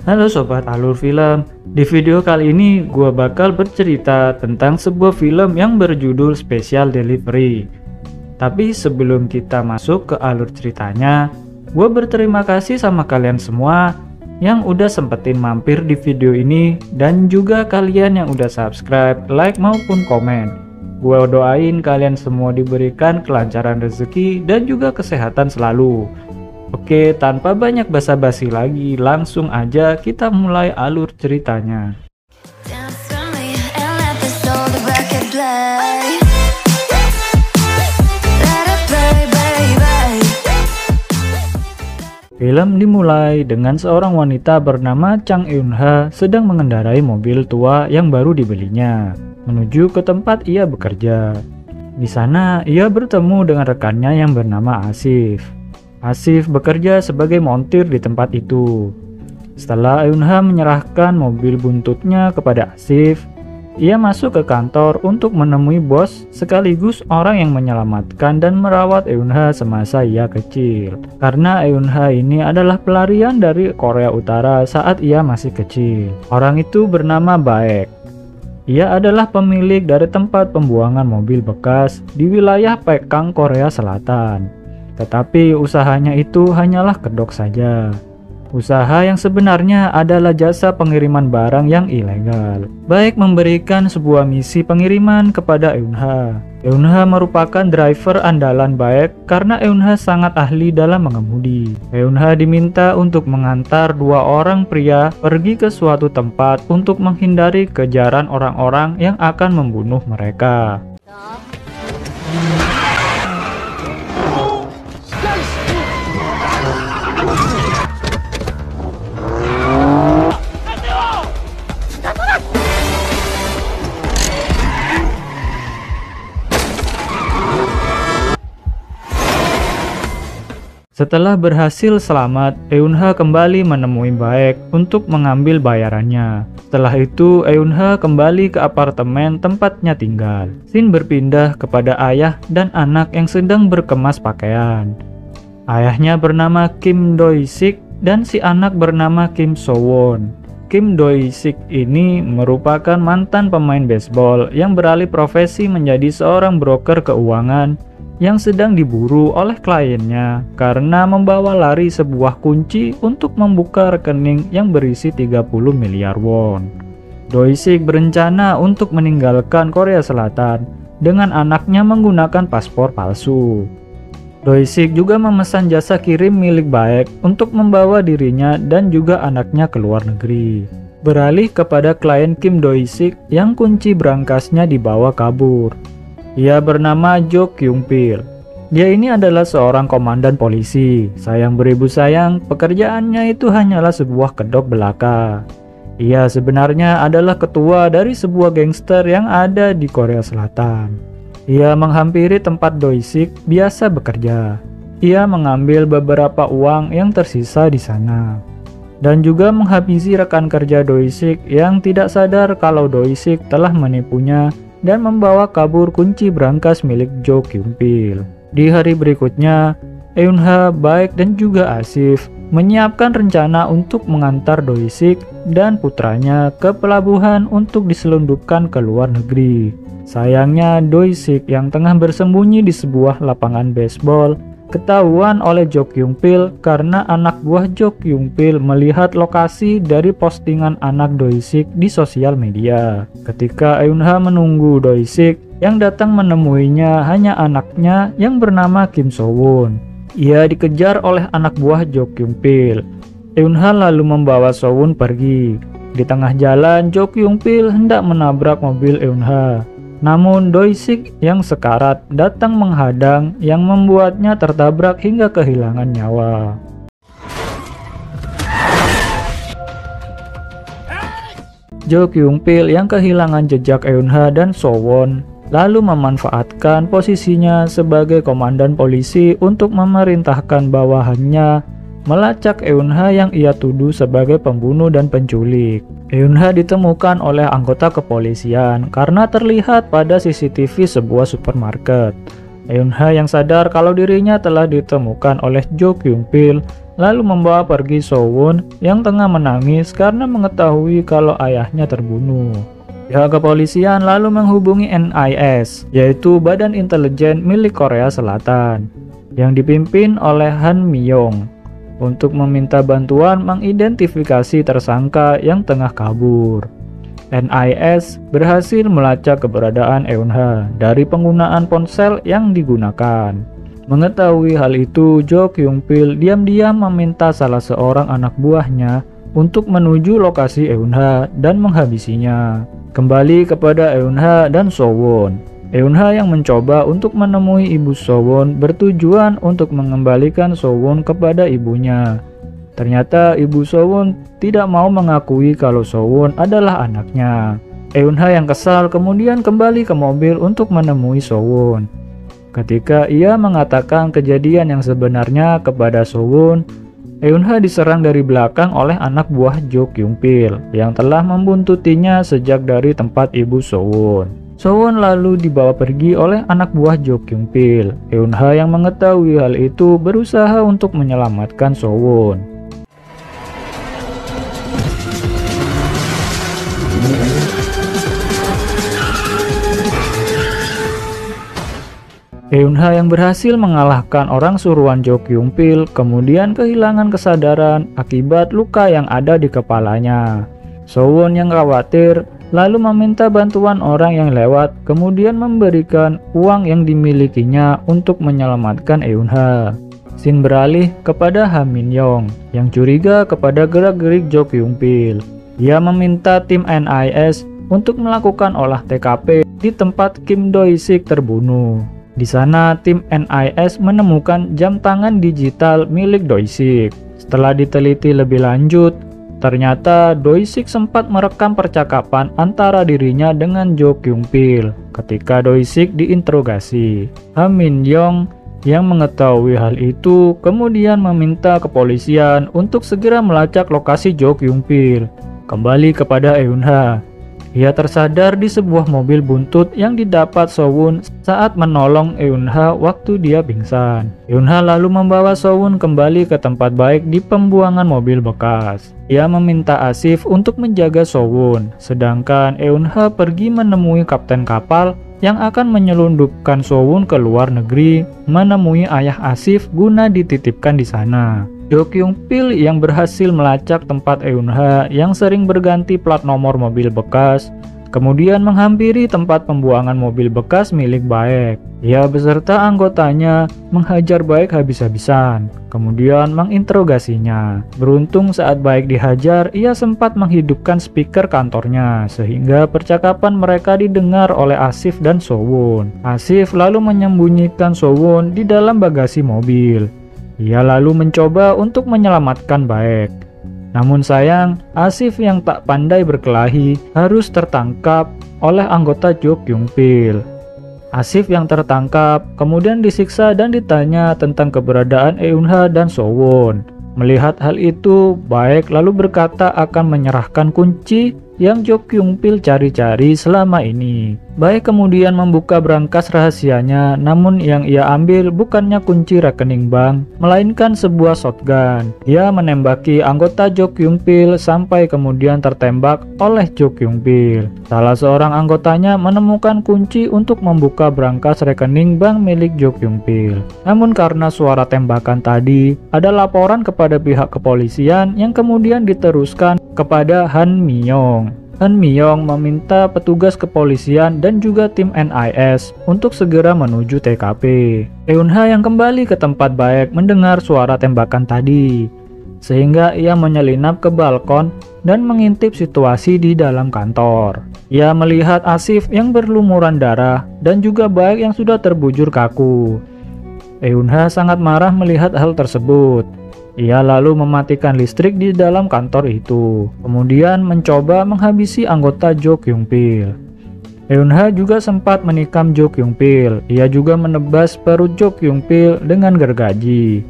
Halo Sobat Alur Film, di video kali ini gue bakal bercerita tentang sebuah film yang berjudul Special Delivery. Tapi sebelum kita masuk ke alur ceritanya, gue berterima kasih sama kalian semua yang udah sempetin mampir di video ini dan juga kalian yang udah subscribe, like maupun komen. Gue doain kalian semua diberikan kelancaran rezeki dan juga kesehatan selalu. Oke, tanpa banyak basa-basi lagi, langsung aja kita mulai alur ceritanya. Film dimulai dengan seorang wanita bernama Chang Eun-ha sedang mengendarai mobil tua yang baru dibelinya menuju ke tempat ia bekerja. Di sana ia bertemu dengan rekannya yang bernama Asif. Asif bekerja sebagai montir di tempat itu. Setelah Eun-ha menyerahkan mobil buntutnya kepada Asif, ia masuk ke kantor untuk menemui bos sekaligus orang yang menyelamatkan dan merawat Eun-ha semasa ia kecil. Karena Eun-ha ini adalah pelarian dari Korea Utara saat ia masih kecil. Orang itu bernama Baek. Ia adalah pemilik dari tempat pembuangan mobil bekas di wilayah Pekang, Korea Selatan. Tetapi usahanya itu hanyalah kedok saja. Usaha yang sebenarnya adalah jasa pengiriman barang yang ilegal. Baek memberikan sebuah misi pengiriman kepada Eun-ha. Eun-ha merupakan driver andalan Baek karena Eun-ha sangat ahli dalam mengemudi. Eun-ha diminta untuk mengantar dua orang pria pergi ke suatu tempat untuk menghindari kejaran orang-orang yang akan membunuh mereka. Setelah berhasil selamat, Eun-ha kembali menemui Baek untuk mengambil bayarannya. Setelah itu, Eun-ha kembali ke apartemen tempatnya tinggal. Scene berpindah kepada ayah dan anak yang sedang berkemas pakaian. Ayahnya bernama Kim Do-sik dan si anak bernama Kim So-won. Kim Do-sik ini merupakan mantan pemain baseball yang beralih profesi menjadi seorang broker keuangan yang sedang diburu oleh kliennya karena membawa lari sebuah kunci untuk membuka rekening yang berisi 30 miliar won. Do-sik berencana untuk meninggalkan Korea Selatan dengan anaknya menggunakan paspor palsu. Do-sik juga memesan jasa kirim milik Baek untuk membawa dirinya dan juga anaknya ke luar negeri. Beralih kepada klien Kim Do-sik yang kunci berangkasnya dibawa kabur. Ia bernama Jo Kyung-pil. Dia ini adalah seorang komandan polisi. Sayang beribu sayang, pekerjaannya itu hanyalah sebuah kedok belaka. Ia sebenarnya adalah ketua dari sebuah gangster yang ada di Korea Selatan. Ia menghampiri tempat Do-sik biasa bekerja. Ia mengambil beberapa uang yang tersisa di sana. Dan juga menghabisi rekan kerja Do-sik yang tidak sadar kalau Do-sik telah menipunya dan membawa kabur kunci berangkas milik Jo Kyung-pil. Di hari berikutnya, Eun-ha, Baek dan juga Asif menyiapkan rencana untuk mengantar Do-sik dan putranya ke pelabuhan untuk diselundupkan ke luar negeri. Sayangnya Do-sik yang tengah bersembunyi di sebuah lapangan baseball ketahuan oleh Jo Kyung-pil karena anak buah Jo Kyung-pil melihat lokasi dari postingan anak Do-sik di sosial media. Ketika Eun-ha menunggu Do-sik, yang datang menemuinya hanya anaknya yang bernama Kim So-won. Ia dikejar oleh anak buah Jo Kyung-pil. Eun-ha lalu membawa So-won pergi. Di tengah jalan, Jo Kyung-pil hendak menabrak mobil Eun-ha. Namun Do-sik yang sekarat datang menghadang yang membuatnya tertabrak hingga kehilangan nyawa. Jo Kyung-pil yang kehilangan jejak Eun-ha dan So-won lalu memanfaatkan posisinya sebagai komandan polisi untuk memerintahkan bawahannya melacak Eun-ha yang ia tuduh sebagai pembunuh dan penculik. Eun-ha ditemukan oleh anggota kepolisian karena terlihat pada CCTV sebuah supermarket. Eun-ha yang sadar kalau dirinya telah ditemukan oleh Jo Kyung-pil lalu membawa pergi So-won yang tengah menangis karena mengetahui kalau ayahnya terbunuh. Pihak kepolisian lalu menghubungi NIS, yaitu Badan Intelijen milik Korea Selatan, yang dipimpin oleh Han Mi-yong, untuk meminta bantuan mengidentifikasi tersangka yang tengah kabur. NIS berhasil melacak keberadaan Eun-ha dari penggunaan ponsel yang digunakan. Mengetahui hal itu, Jo Kyung-pil diam-diam meminta salah seorang anak buahnya untuk menuju lokasi Eun-ha dan menghabisinya. Kembali kepada Eun-ha dan So-won. Eun-ha yang mencoba untuk menemui ibu So-won bertujuan untuk mengembalikan So-won kepada ibunya. Ternyata ibu So-won tidak mau mengakui kalau So-won adalah anaknya. Eun-ha yang kesal kemudian kembali ke mobil untuk menemui So-won. Ketika ia mengatakan kejadian yang sebenarnya kepada So-won, Eun-ha diserang dari belakang oleh anak buah Jo Kyung-pil yang telah membuntutinya sejak dari tempat ibu So-won. So-won lalu dibawa pergi oleh anak buah Jo Kyung-pil. Eun-ha yang mengetahui hal itu berusaha untuk menyelamatkan So-won. Eun-ha yang berhasil mengalahkan orang suruhan Jo Kyung-pil kemudian kehilangan kesadaran akibat luka yang ada di kepalanya. So-won yang khawatir lalu meminta bantuan orang yang lewat kemudian memberikan uang yang dimilikinya untuk menyelamatkan Eun-ha. Scene beralih kepada Ha Min-yong yang curiga kepada gerak-gerik Jo Kyung-pil. Ia meminta tim NIS untuk melakukan olah TKP di tempat Kim Do-sik terbunuh. Di sana, tim NIS menemukan jam tangan digital milik Do-sik. Setelah diteliti lebih lanjut, ternyata Do-sik sempat merekam percakapan antara dirinya dengan Jo Kyung-pil ketika Do-sik diinterogasi. Ha Min-yong yang mengetahui hal itu kemudian meminta kepolisian untuk segera melacak lokasi Jo Kyung-pil. Kembali kepada Eun-ha. Ia tersadar di sebuah mobil buntut yang didapat So-won saat menolong Eun-ha waktu dia pingsan. Eun-ha lalu membawa So-won kembali ke tempat baik di pembuangan mobil bekas. Ia meminta Asif untuk menjaga So-won, sedangkan Eun-ha pergi menemui kapten kapal yang akan menyelundupkan So-won ke luar negeri, menemui ayah Asif guna dititipkan di sana. Jo Kyung-pil yang berhasil melacak tempat Eun-ha yang sering berganti plat nomor mobil bekas, kemudian menghampiri tempat pembuangan mobil bekas milik Baek. Ia beserta anggotanya menghajar Baek habis-habisan, kemudian menginterogasinya. Beruntung saat Baek dihajar, ia sempat menghidupkan speaker kantornya, sehingga percakapan mereka didengar oleh Asif dan So-won. Asif lalu menyembunyikan So-won di dalam bagasi mobil. Ia lalu mencoba untuk menyelamatkan Baek. Namun sayang, Asif yang tak pandai berkelahi harus tertangkap oleh anggota Jo Kyung-pil. Asif yang tertangkap kemudian disiksa dan ditanya tentang keberadaan Eun-ha dan So-won. Melihat hal itu, Baek lalu berkata akan menyerahkan kunci yang Jo Kyung-pil cari-cari selama ini. Baek kemudian membuka brankas rahasianya, namun yang ia ambil bukannya kunci rekening bank, melainkan sebuah shotgun. Ia menembaki anggota Jo Kyung-pil sampai kemudian tertembak oleh Jo Kyung-pil. Salah seorang anggotanya menemukan kunci untuk membuka brankas rekening bank milik Jo Kyung-pil. Namun karena suara tembakan tadi, ada laporan kepada pihak kepolisian yang kemudian diteruskan kepada Han Mi-yong. Han Mi-yong meminta petugas kepolisian dan juga tim NIS untuk segera menuju TKP. Eun-ha yang kembali ke tempat Baek mendengar suara tembakan tadi, sehingga ia menyelinap ke balkon dan mengintip situasi di dalam kantor. Ia melihat Asif yang berlumuran darah dan juga Baek yang sudah terbujur kaku. Eun-ha sangat marah melihat hal tersebut. Ia lalu mematikan listrik di dalam kantor itu, kemudian mencoba menghabisi anggota Jo Kyung-pil. Eun-ha juga sempat menikam Jo Kyung-pil. Ia juga menebas perut Jo Kyung-pil dengan gergaji.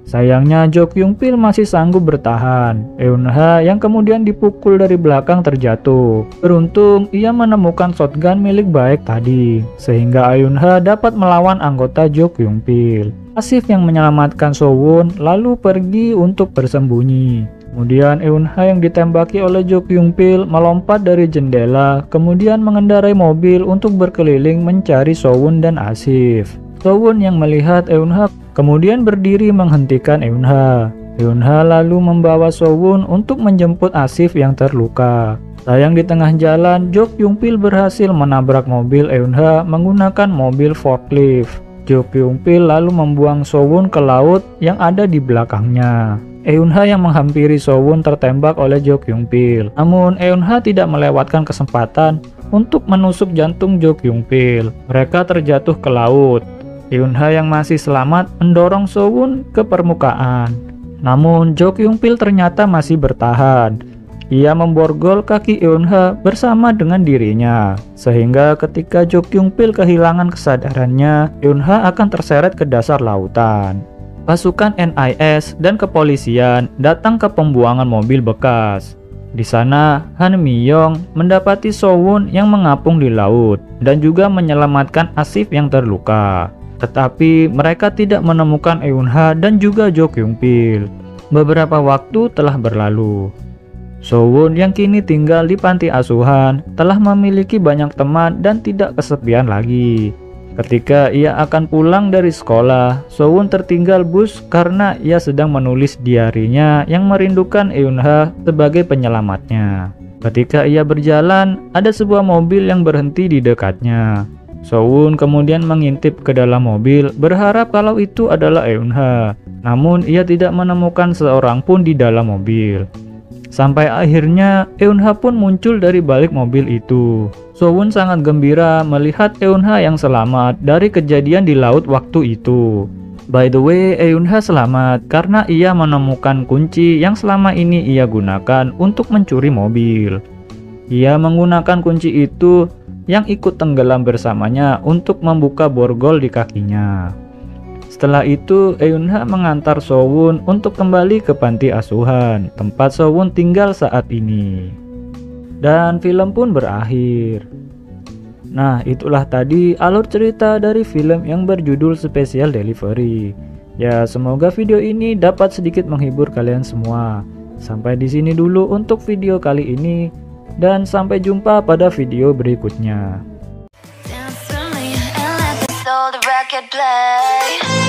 Sayangnya Jo Kyung-pil masih sanggup bertahan. Eun-ha yang kemudian dipukul dari belakang terjatuh. Beruntung ia menemukan shotgun milik Baek tadi, sehingga Eun-ha dapat melawan anggota Jo Kyung-pil. Asif yang menyelamatkan Sowon lalu pergi untuk bersembunyi. Kemudian Eun-ha yang ditembaki oleh Jo Kyung-pil melompat dari jendela, kemudian mengendarai mobil untuk berkeliling mencari Sowon dan Asif. Sowon yang melihat Eun-ha kemudian berdiri menghentikan Eun-ha. Eun-ha lalu membawa Sowon untuk menjemput Asif yang terluka. Sayang di tengah jalan, Jo Kyung-pil berhasil menabrak mobil Eun-ha menggunakan mobil forklift. Jo Kyung-pil lalu membuang Sowon ke laut yang ada di belakangnya. Eun-ha yang menghampiri Sowon tertembak oleh Jo Kyung-pil. Namun Eun-ha tidak melewatkan kesempatan untuk menusuk jantung Jo Kyung-pil. Mereka terjatuh ke laut. Eun-ha yang masih selamat mendorong Sowon ke permukaan. Namun Jo Kyung-pil ternyata masih bertahan. Ia memborgol kaki Eun-ha bersama dengan dirinya, sehingga ketika Jo Kyung-pil kehilangan kesadarannya, Eun-ha akan terseret ke dasar lautan. Pasukan NIS dan kepolisian datang ke pembuangan mobil bekas. Di sana, Han Mi-yong mendapati Sowon yang mengapung di laut dan juga menyelamatkan Asif yang terluka. Tetapi mereka tidak menemukan Eun-ha dan juga Jo Kyung-pil. Beberapa waktu telah berlalu. Sowon yang kini tinggal di panti asuhan telah memiliki banyak teman dan tidak kesepian lagi. Ketika ia akan pulang dari sekolah, Sowon tertinggal bus karena ia sedang menulis diarinya yang merindukan Eun-ha sebagai penyelamatnya. Ketika ia berjalan, ada sebuah mobil yang berhenti di dekatnya. Sowon kemudian mengintip ke dalam mobil berharap kalau itu adalah Eun-ha. Namun ia tidak menemukan seorang pun di dalam mobil. Sampai akhirnya Eun-ha pun muncul dari balik mobil itu. Sowon sangat gembira melihat Eun-ha yang selamat dari kejadian di laut waktu itu. By the way, Eun-ha selamat karena ia menemukan kunci yang selama ini ia gunakan untuk mencuri mobil. Ia menggunakan kunci itu yang ikut tenggelam bersamanya untuk membuka borgol di kakinya. Setelah itu, Eun-ha mengantar Sowon untuk kembali ke panti asuhan, tempat Sowon tinggal saat ini. Dan film pun berakhir. Nah, itulah tadi alur cerita dari film yang berjudul Special Delivery. Ya, semoga video ini dapat sedikit menghibur kalian semua. Sampai di sini dulu untuk video kali ini, dan sampai jumpa pada video berikutnya. Dance with me and let the soul the record play.